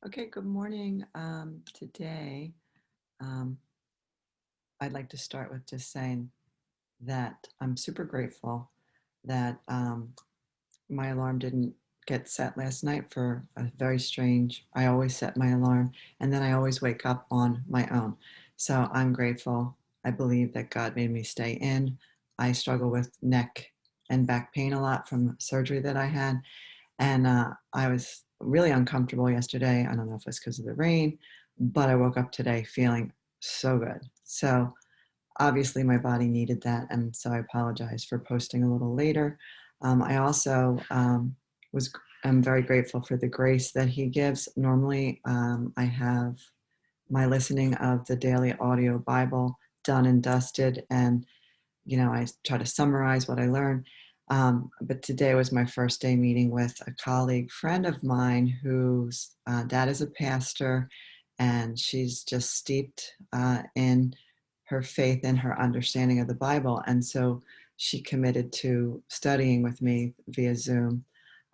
Okay, good morning. Today, um, I'd like to start with just saying that I'm super grateful that my alarm didn't get set last night for a very strange. I always set my alarm and then I always wake up on my own. So I'm grateful. I believe that God made me stay in. I struggle with neck and back pain a lot from surgery that I had. And I was really uncomfortable yesterday. I don't know if it's because of the rain, but I woke up today feeling so good. So obviously, my body needed that. And so I apologize for posting a little later. I also was am very grateful for the grace that he gives. Normally, I have my listening of the daily audio Bible done and dusted, and I try to summarize what I learned. But today was my first day meeting with a colleague, friend of mine, whose dad is a pastor, and she's just steeped in her faith and her understanding of the Bible. And so she committed to studying with me via Zoom,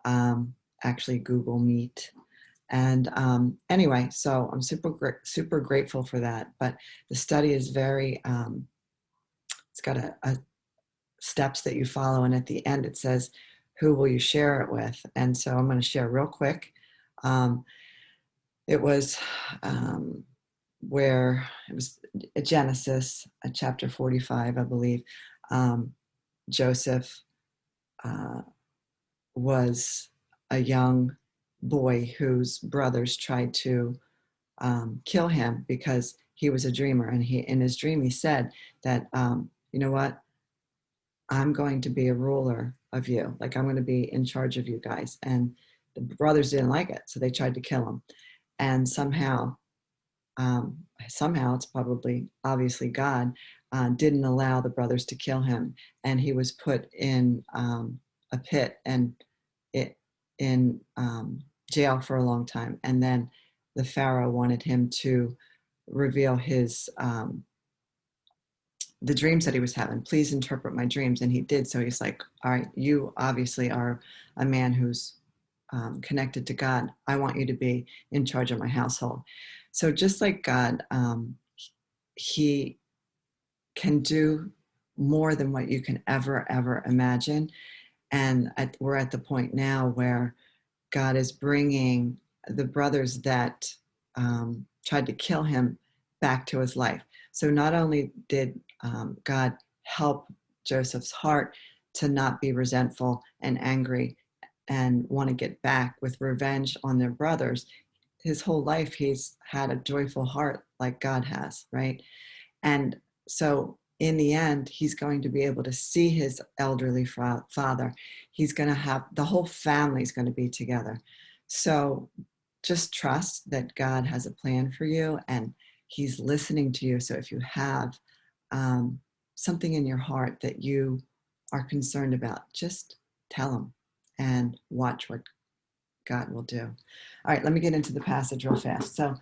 um, actually Google Meet. And anyway, so I'm super grateful for that. But the study is very, it's got a steps that you follow. And at the end, it says, who will you share it with? And so I'm going to share real quick. Um, it was where it was Genesis, chapter 45, I believe. Um, Joseph uh, was a young boy whose brothers tried to kill him because he was a dreamer. And he, in his dream, he said that, you know what? I'm going to be a ruler of you. Like, I'm going to be in charge of you guys. And the brothers didn't like it. So they tried to kill him. And somehow it's probably obviously God, didn't allow the brothers to kill him. And he was put in a pit and it in jail for a long time. And then the Pharaoh wanted him to reveal the dreams that he was having. Please interpret my dreams. And he did. So he's like, all right, you obviously are a man who's connected to God. I want you to be in charge of my household. So just like God, he can do more than what you can ever imagine. And we're at the point now where God is bringing the brothers that tried to kill him back to his life. So not only did God help Joseph's heart to not be resentful and angry and want to get back with revenge on their brothers, his whole life he's had a joyful heart like God has, right? And so in the end, he's going to be able to see his elderly father. He's going to have the whole family is going to be together. So just trust that God has a plan for you and he's listening to you. So if you have something in your heart that you are concerned about, just tell him and watch what God will do. All right, let me get into the passage real fast. So,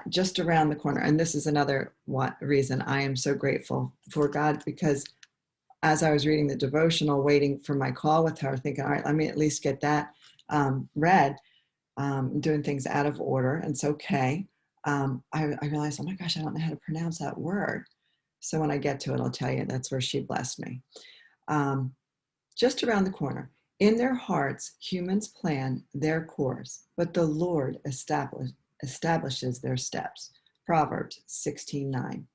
just around the corner, and this is another reason I am so grateful for God, because as I was reading the devotional, waiting for my call with her, thinking, all right, let me at least get that read, doing things out of order, and it's okay. I realized, oh my gosh, I don't know how to pronounce that word. So when I get to it, I'll tell you that's where she blessed me. Um, just around the corner. In their hearts, humans plan their course, but the Lord establishes their steps. Proverbs 16:9.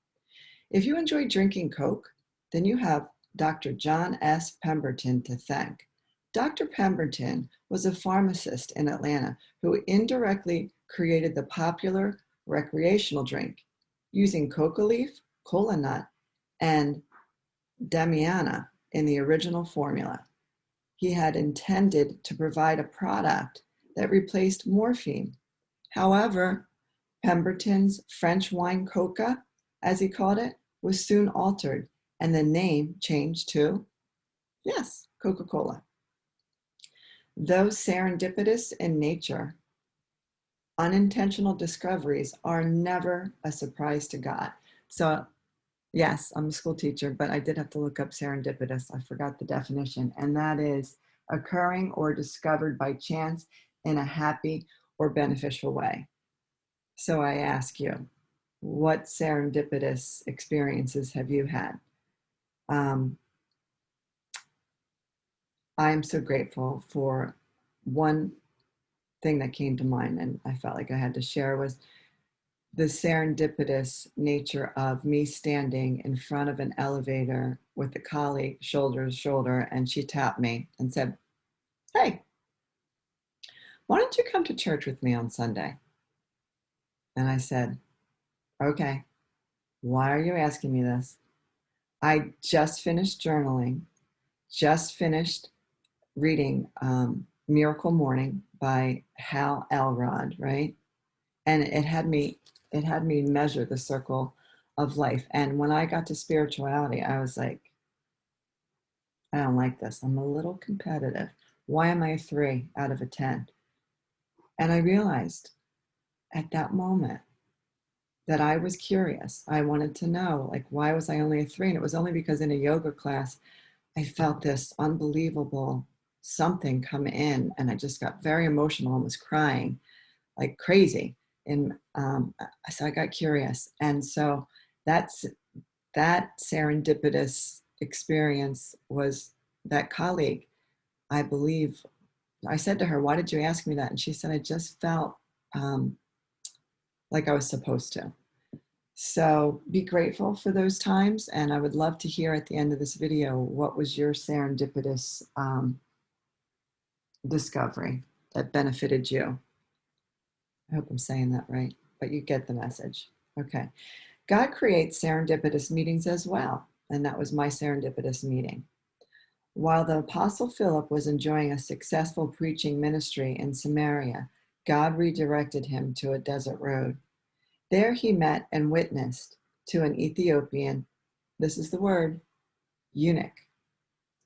If you enjoy drinking Coke, then you have Dr. John S. Pemberton to thank. Dr. Pemberton was a pharmacist in Atlanta who indirectly created the popular recreational drink using coca leaf, cola nut, and Damiana in the original formula. He had intended to provide a product that replaced morphine. However, Pemberton's French wine coca, as he called it, was soon altered and the name changed to, yes, Coca Cola. Though serendipitous in nature, unintentional discoveries are never a surprise to God. So, yes, I'm a school teacher, but I did have to look up serendipitous. I forgot the definition, and that is occurring or discovered by chance in a happy or beneficial way. So I ask you, what serendipitous experiences have you had? Um, I'm so grateful for one thing that came to mind, and I felt like I had to share, was the serendipitous nature of me standing in front of an elevator with a colleague shoulder to shoulder, and she tapped me and said, "Hey, why don't you come to church with me on Sunday?" And I said, "Okay, why are you asking me this? I just finished journaling, just finished reading Miracle Morning by Hal Elrod, right? And it had me measure the circle of life. And when I got to spirituality, I was like, I don't like this. I'm a little competitive. Why am I a 3 out of a 10? And I realized at that moment that I was curious. I wanted to know, like, why was I only a 3? And it was only because in a yoga class, I felt this unbelievable something come in, and I just got very emotional and was crying like crazy. And so I got curious. And so that's that serendipitous experience was that colleague. I believe I said to her, "Why did you ask me that?" And she said, "I just felt um, like I was supposed to." So be grateful for those times. And I would love to hear at the end of this video, what was your serendipitous discovery that benefited you? I hope I'm saying that right, but you get the message. Okay. God creates serendipitous meetings as well. And that was my serendipitous meeting. While the Apostle Philip was enjoying a successful preaching ministry in Samaria, God redirected him to a desert road. There he met and witnessed to an Ethiopian, this is the word, eunuch,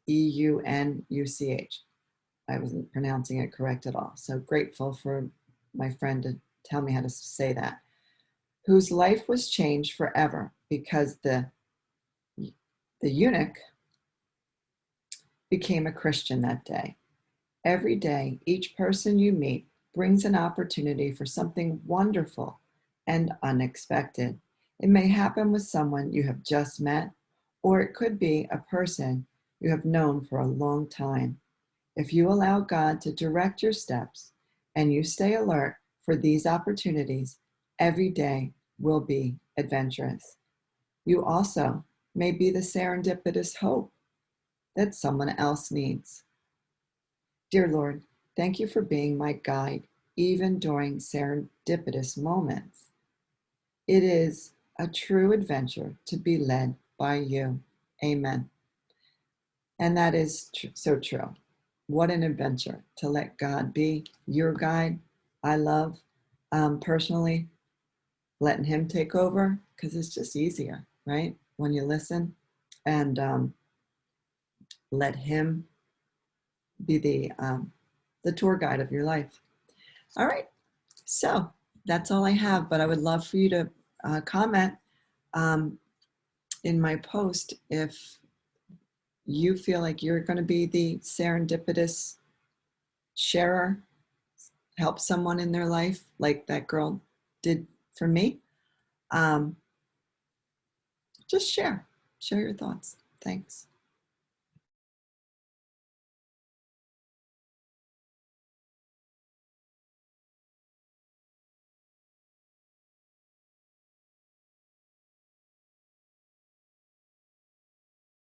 Eunuch. I wasn't pronouncing it correct at all. So grateful for my friend to tell me how to say that. Whose life was changed forever because the eunuch became a Christian that day. Every day, each person you meet brings an opportunity for something wonderful and unexpected. It may happen with someone you have just met, or it could be a person you have known for a long time. If you allow God to direct your steps and you stay alert for these opportunities, every day will be adventurous. You also may be the serendipitous hope that someone else needs. Dear Lord, thank you for being my guide, even during serendipitous moments. It is a true adventure to be led by you. Amen. And that is so true. What an adventure to let God be your guide. I love personally letting Him take over because it's just easier, right? When you listen and let Him be the tour guide of your life. All right. So that's all I have, but I would love for you to comment um, in my post if you feel like you're going to be the serendipitous sharer, help someone in their life like that girl did for me. Um, just share your thoughts. Thanks.